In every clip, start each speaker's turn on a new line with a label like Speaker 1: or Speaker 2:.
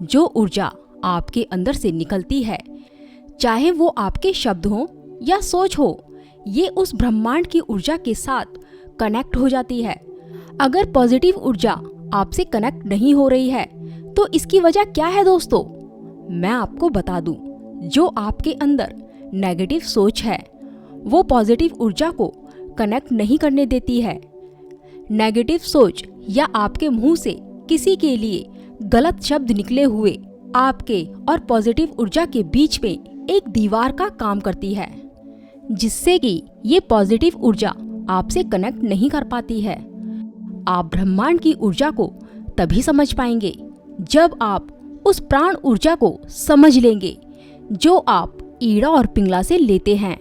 Speaker 1: जो ऊर्जा आपके अंदर से निकलती है, चाहे वो आपके शब्द हो या सोच हो, ये उस ब्रह्मांड की ऊर्जा के साथ कनेक्ट हो जाती है। अगर पॉजिटिव ऊर्जा आपसे कनेक्ट नहीं हो रही है तो इसकी वजह क्या है दोस्तों? मैं आपको बता दूं, जो आपके अंदर नेगेटिव सोच है वो पॉजिटिव ऊर्जा को कनेक्ट नहीं करने देती है। नेगेटिव सोच या आपके मुंह से किसी के लिए गलत शब्द निकले हुए आपके और पॉजिटिव ऊर्जा के बीच में एक दीवार का काम करती है, जिससे कि ये पॉजिटिव ऊर्जा आपसे कनेक्ट नहीं कर पाती है। आप ब्रह्मांड की ऊर्जा को तभी समझ पाएंगे जब आप उस प्राण ऊर्जा को समझ लेंगे जो आप ईड़ा और पिंगला से लेते हैं।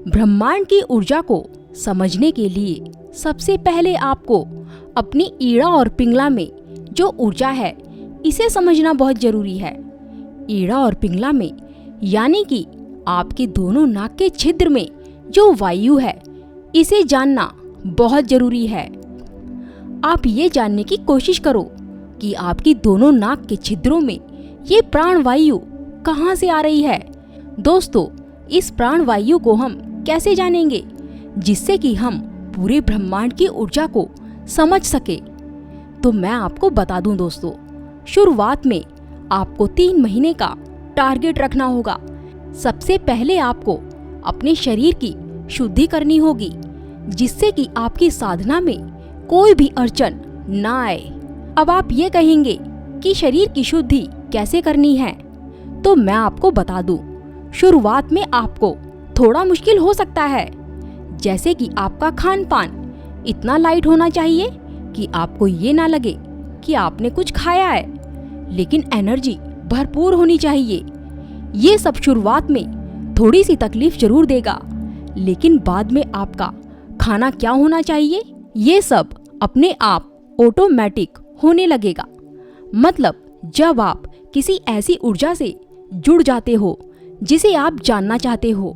Speaker 1: ब्रह्मांड की ऊर्जा को समझने के लिए सबसे पहले आपको अपनी ईड़ा और पिंगला में जो ऊर्जा है इसे समझना बहुत जरूरी है। ईड़ा और पिंगला में यानी कि आपके दोनों नाक के छिद्र में जो वायु है, इसे जानना बहुत जरूरी है। आप ये जानने की कोशिश करो कि आपकी दोनों नाक के छिद्रों में ये प्राण वायु कहाँ से आ रही है। दोस्तों, इस प्राण वायु को हम कैसे जानेंगे जिससे कि हम पूरे ब्रह्मांड की ऊर्जा को समझ सके? तो मैं आपको बता दूं दोस्तों, शुरुआत में आपको 3 महीने का टारगेट रखना होगा। सबसे पहले आपको अपने शरीर की शुद्धि करनी होगी, जिससे कि आपकी साधना में कोई भी अड़चन ना आए। अब आप ये कहेंगे कि शरीर की शुद्धि कैसे करनी है, तो मैं आपको बता दूं, शुरुआत में आपको थोड़ा मुश्किल हो सकता है। जैसे कि आपका खान पान इतना लाइट होना चाहिए कि आपको ये ना लगे कि आपने कुछ खाया है, लेकिन एनर्जी भरपूर होनी चाहिए। ये सब शुरुआत में थोड़ी सी तकलीफ जरूर देगा, लेकिन बाद में आपका खाना क्या होना चाहिए, ये सब अपने आप ऑटोमेटिक होने लगेगा। मतलब जब आप किसी ऐसी ऊर्जा से जुड़ जाते हो जिसे आप जानना चाहते हो,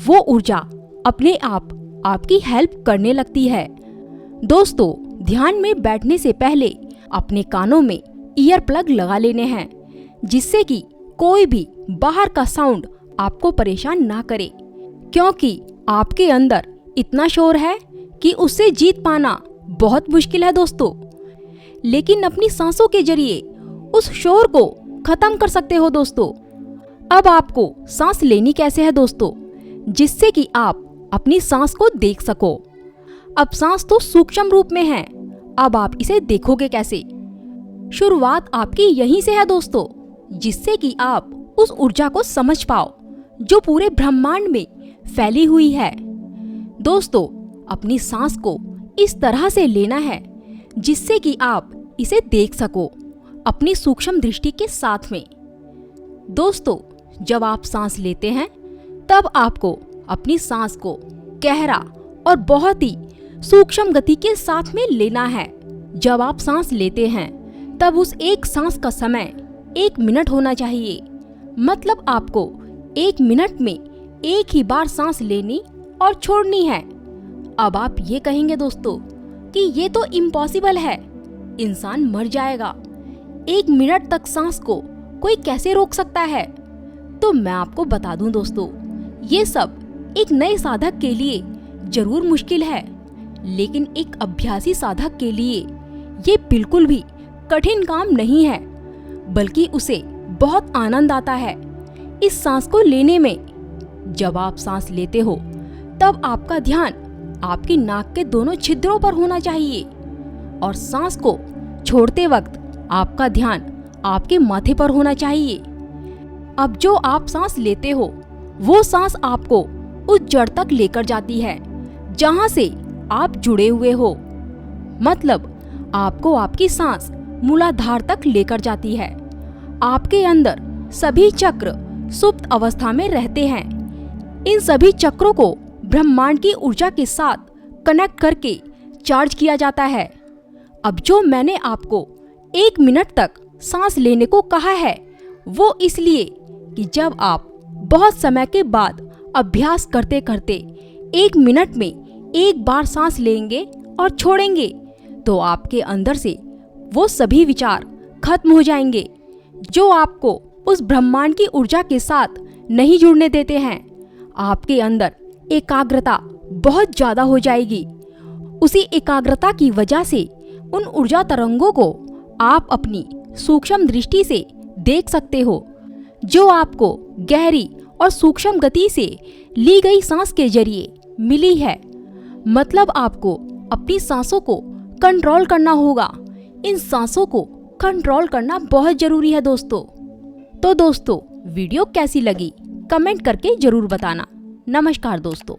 Speaker 1: वो ऊर्जा अपने आप आपकी हेल्प करने लगती है। दोस्तों, ध्यान में बैठने से पहले अपने कानों में ईयर प्लग लगा लेने हैं, जिससे कि कोई भी बाहर का साउंड आपको परेशान ना करे, क्योंकि आपके अंदर इतना शोर है कि उससे जीत पाना बहुत मुश्किल है दोस्तों। लेकिन अपनी सांसों के जरिए उस शोर को खत्म कर सकते हो दोस्तों। अब आपको सांस लेनी कैसे है दोस्तों, जिससे कि आप अपनी सांस को देख सको। अब सांस तो सूक्ष्म रूप में है, अब आप इसे देखोगे कैसे? शुरुआत आपकी यहीं से है दोस्तों, जिससे कि आप उस ऊर्जा को समझ पाओ जो पूरे ब्रह्मांड में फैली हुई है। दोस्तों, अपनी सांस को इस तरह से लेना है जिससे कि आप इसे देख सको अपनी सूक्ष्म दृष्टि के साथ में। दोस्तों, जब आप सांस लेते हैं तब आपको अपनी सांस को गहरा और बहुत ही सूक्ष्म गति के साथ में लेना है। जब आप सांस लेते हैं तब उस एक सांस का समय 1 मिनट होना चाहिए। मतलब आपको 1 मिनट में एक ही बार सांस लेनी और छोड़नी है। अब आप ये कहेंगे दोस्तों कि ये तो इम्पॉसिबल है, इंसान मर जाएगा, 1 मिनट तक सांस को कोई कैसे रोक सकता है? तो मैं आपको बता दूं दोस्तों, ये सब एक नए साधक के लिए जरूर मुश्किल है, लेकिन एक अभ्यासी साधक के लिए ये बिल्कुल भी कठिन काम नहीं है, बल्कि उसे बहुत आनंद आता है इस सांस को लेने में। जब आप सांस लेते हो तब आपका ध्यान आपकी नाक के दोनों छिद्रों पर होना चाहिए, और सांस को छोड़ते वक्त आपका ध्यान आपके माथे पर होना चाहिए। अब जो आप सांस लेते हो वो सांस आपको उस जड़ तक लेकर जाती है जहां से आप जुड़े हुए हो। मतलब आपको आपकी सांस मूलाधार तक लेकर जाती है। आपके अंदर सभी चक्र सुप्त अवस्था में रहते हैं। इन सभी चक्रों को ब्रह्मांड की ऊर्जा के साथ कनेक्ट करके चार्ज किया जाता है। अब जो मैंने आपको 1 मिनट तक सांस लेने को कहा है, वो इसलिए कि जब आप बहुत समय के बाद अभ्यास करते करते 1 मिनट में एक बार सांस लेंगे और छोड़ेंगे, तो आपके अंदर से वो सभी विचार खत्म हो जाएंगे जो आपको उस ब्रह्मांड की ऊर्जा के साथ नहीं जुड़ने देते हैं। आपके अंदर एकाग्रता बहुत ज्यादा हो जाएगी। उसी एकाग्रता की वजह से उन ऊर्जा तरंगों को आप अपनी सूक्ष्म दृष्टि से देख सकते हो, जो आपको गहरी और सूक्ष्म गति से ली गई सांस के जरिए मिली है। मतलब आपको अपनी सांसों को कंट्रोल करना होगा। इन सांसों को कंट्रोल करना बहुत जरूरी है दोस्तों। तो दोस्तों, वीडियो कैसी लगी कमेंट करके जरूर बताना। नमस्कार दोस्तों।